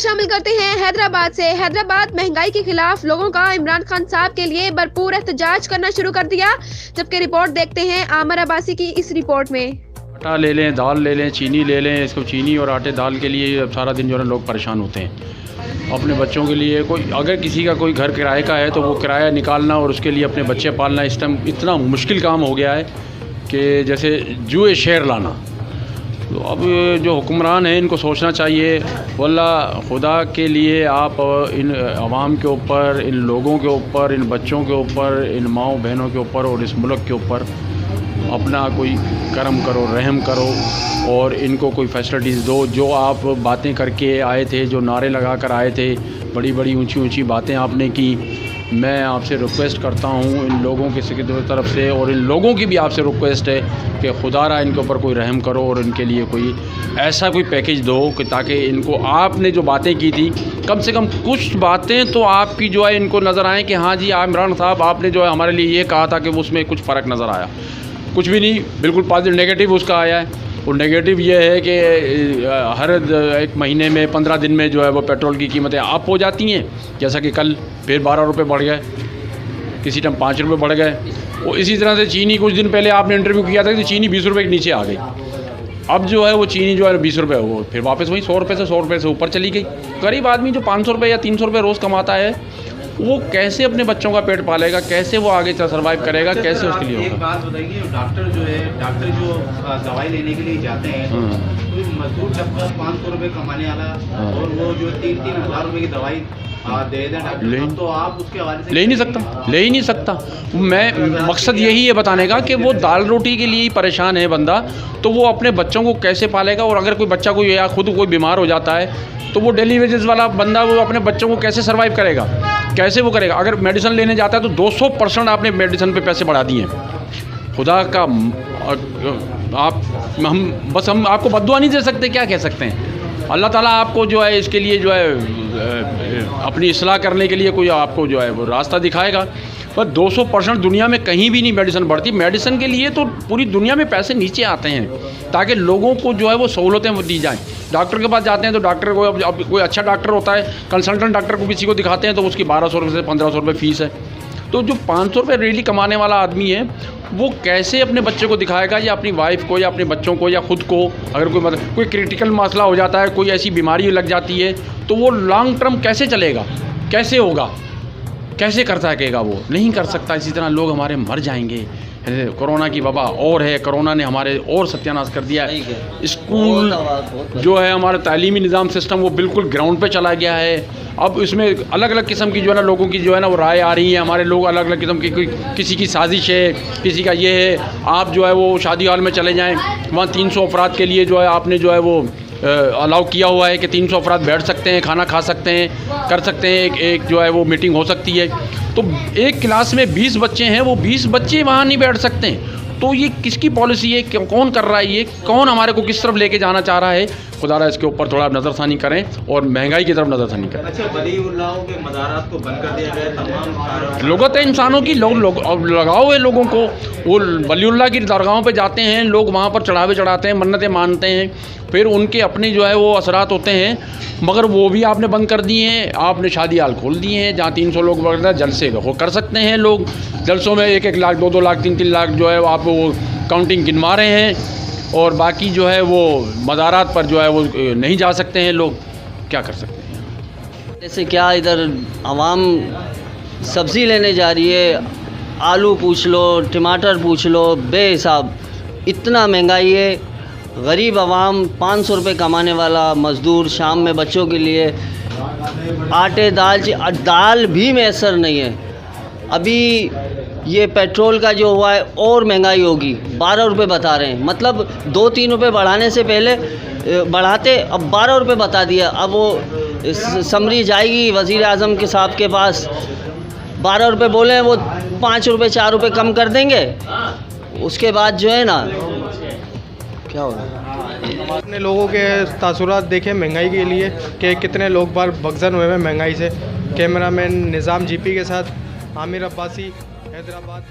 शामिल करते हैं हैदराबाद से। हैदराबाद महंगाई के खिलाफ लोगों का इमरान खान साहब के लिए भरपूर एहतजाज करना शुरू कर दिया। जबकि रिपोर्ट देखते हैं आमिर अब्बासी की इस रिपोर्ट में। आटा ले लें, दाल ले लें, चीनी ले लें। इसको चीनी और आटे दाल के लिए सारा दिन जो है लोग परेशान होते हैं। अपने बच्चों के लिए कोई अगर किसी का कोई घर किराए का है तो वो किराया निकालना और उसके लिए अपने बच्चे पालना इस टाइम इतना मुश्किल काम हो गया है कि जैसे जुए शेर लाना। तो अब जो हुक्मरान हैं इनको सोचना चाहिए, वल्लाह खुदा के लिए आप इन अवाम के ऊपर, इन लोगों के ऊपर, इन बच्चों के ऊपर, इन माओ बहनों के ऊपर और इस मुल्क के ऊपर अपना कोई करम करो, रहम करो और इनको कोई फैसिलिटीज़ दो। जो आप बातें करके आए थे, जो नारे लगा कर आए थे, बड़ी बड़ी ऊंची ऊंची बातें आपने की। मैं आपसे रिक्वेस्ट करता हूँ इन लोगों की तरफ से और इन लोगों की भी आपसे रिक्वेस्ट है कि खुदारा इनके ऊपर कोई रहम करो और इनके लिए कोई ऐसा कोई पैकेज दो कि ताकि इनको आपने जो बातें की थी कम से कम कुछ बातें तो आपकी जो है इनको नज़र आएँ कि हाँ जी इमरान साहब आपने जो है हमारे लिए ये कहा था कि उसमें कुछ फ़र्क नज़र आया। कुछ भी नहीं, बिल्कुल पॉजिटिव नेगेटिव उसका आया है। और नेगेटिव ये है कि हर एक महीने में 15 दिन में जो है वो पेट्रोल की कीमतें अप हो जाती हैं। जैसा कि कल फिर 12 रुपये बढ़ गए, किसी टाइम 5 रुपये बढ़ गए। और इसी तरह से चीनी कुछ दिन पहले आपने इंटरव्यू किया था कि चीनी 20 रुपये के नीचे आ गई। अब जो है वो चीनी जो है 20 रुपये हो फिर वापस वही 100 रुपये से ऊपर चली गई। गरीब आदमी जो 500 रुपये या 300 रुपये रोज़ कमाता है वो कैसे अपने बच्चों का पेट पालेगा, कैसे वो आगे सर्वाइव करेगा, कैसे उसके लिए होगा। एक बात बताइए, डॉक्टर जो दवाई लेने के लिए जाते हैं तो मजदूर तबका 500 रुपये कमाने वाला और वो जो 3-3 हज़ार रुपये की दवाई दे दें डॉक्टर, तो आप उसके हवाले से ले ही नहीं सकता। मैं मकसद यही है बताने का कि वो दाल रोटी के लिए ही परेशान है बंदा, तो वो अपने बच्चों को कैसे पालेगा। और अगर कोई बच्चा कोई या खुद कोई बीमार हो जाता है तो वो डेली वेजेस वाला बंदा वो अपने बच्चों को कैसे सर्वाइव करेगा, कैसे वो करेगा। अगर मेडिसिन लेने जाता है तो 200% आपने मेडिसिन पे पैसे बढ़ा दिए हैं। खुदा का हम आपको बद्दुआ नहीं दे सकते, क्या कह सकते हैं। अल्लाह ताला आपको जो है इसके लिए जो है अपनी इस्लाह करने के लिए कोई आपको जो है वो रास्ता दिखाएगा। पर 200% दुनिया में कहीं भी नहीं मेडिसिन बढ़ती। मेडिसिन के लिए तो पूरी दुनिया में पैसे नीचे आते हैं ताकि लोगों को जो है वो सहूलतें दी जाएँ। डॉक्टर के पास जाते हैं तो डॉक्टर को अब कोई अच्छा डॉक्टर होता है, कंसल्टेंट डॉक्टर को किसी को दिखाते हैं तो उसकी 1200 रुपये से 1500 रुपये फ़ीस है। तो जो 500 रुपये डेली कमाने वाला आदमी है वो कैसे अपने बच्चे को दिखाएगा या अपनी वाइफ को या अपने बच्चों को या ख़ुद को। अगर कोई क्रिटिकल मसला हो जाता है, कोई ऐसी बीमारी लग जाती है तो वो लॉन्ग टर्म कैसे चलेगा, कैसे होगा, कैसे कर सकेगा। वो नहीं कर सकता। इसी तरह लोग हमारे मर जाएंगे। कोरोना की वबा और है, कोरोना ने हमारे और सत्यानाश कर दिया है। स्कूल जो है हमारा तालीमी निज़ाम सिस्टम वो बिल्कुल ग्राउंड पे चला गया है। अब इसमें अलग अलग किस्म की जो है ना लोगों की जो है ना वो राय आ रही है। हमारे लोग अलग अलग किस्म की, किसी की साजिश है, किसी का ये है। आप जो है वो शादी हॉल में चले जाएँ, वहाँ 300 अफराद के लिए जो है आपने जो है वो अलाउ किया हुआ है कि 300 अफराद बैठ सकते हैं, खाना खा सकते हैं, कर सकते हैं। एक जो है वो मीटिंग हो सकती है। तो एक क्लास में 20 बच्चे हैं, वो 20 बच्चे वहाँ नहीं बैठ सकते हैं। तो ये किसकी पॉलिसी है, कौन कर रहा है, ये कौन हमारे को किस तरफ लेके जाना चाह रहा है। खुदारा इसके ऊपर थोड़ा नज़रसानी करें और महंगाई की तरफ नज़रसानी करें। अच्छा, वलीउल्लाहों के मज़ारात को बंद कर दिया गया, तमाम लगत है इंसानों की लगाव है लोगों को। वो वलीउल्लाह की दरगाहों पे जाते हैं लोग, वहाँ पर चढ़ावे चढ़ाते हैं, मन्नतें मानते हैं, फिर उनके अपने जो है वो असरात होते हैं। मगर वो भी आपने बंद कर दिए हैं। आपने शादी हाल खोल दिए हैं जहाँ 300 लोग वगैरह जलसे वो कर सकते हैं। लोग जलसों में 1-1 लाख, 2-2 लाख, 3-3 लाख जो है आप वो काउंटिंग गिनवा रहे हैं और बाकी जो है वो मज़ारात पर जो है वो नहीं जा सकते हैं लोग। क्या कर सकते हैं। जैसे क्या इधर आवाम सब्ज़ी लेने जा रही है, आलू पूछ लो, टमाटर पूछ लो, बेहिसाब इतना महंगाई है। गरीब आवाम 500 रुपये कमाने वाला मज़दूर शाम में बच्चों के लिए आटे दाल भी मैसर नहीं है। अभी ये पेट्रोल का जो हुआ है और महंगाई होगी, 12 रुपये बता रहे हैं। मतलब 2-3 रुपये बढ़ाने से पहले बढ़ाते, अब 12 रुपये बता दिया। अब वो समरी जाएगी वज़ीर आज़म के साहब के पास, 12 रुपये बोले हैं, वो 5 रुपये 4 रुपये कम कर देंगे। उसके बाद जो है ना क्या होगा। अपने लोगों के तासुरात देखें महंगाई के लिए कि कितने लोग बार भगजन हुए हैं महंगाई से। कैमरामैन निज़ाम जीपी के साथ आमिर अब्बासी, हैदराबाद।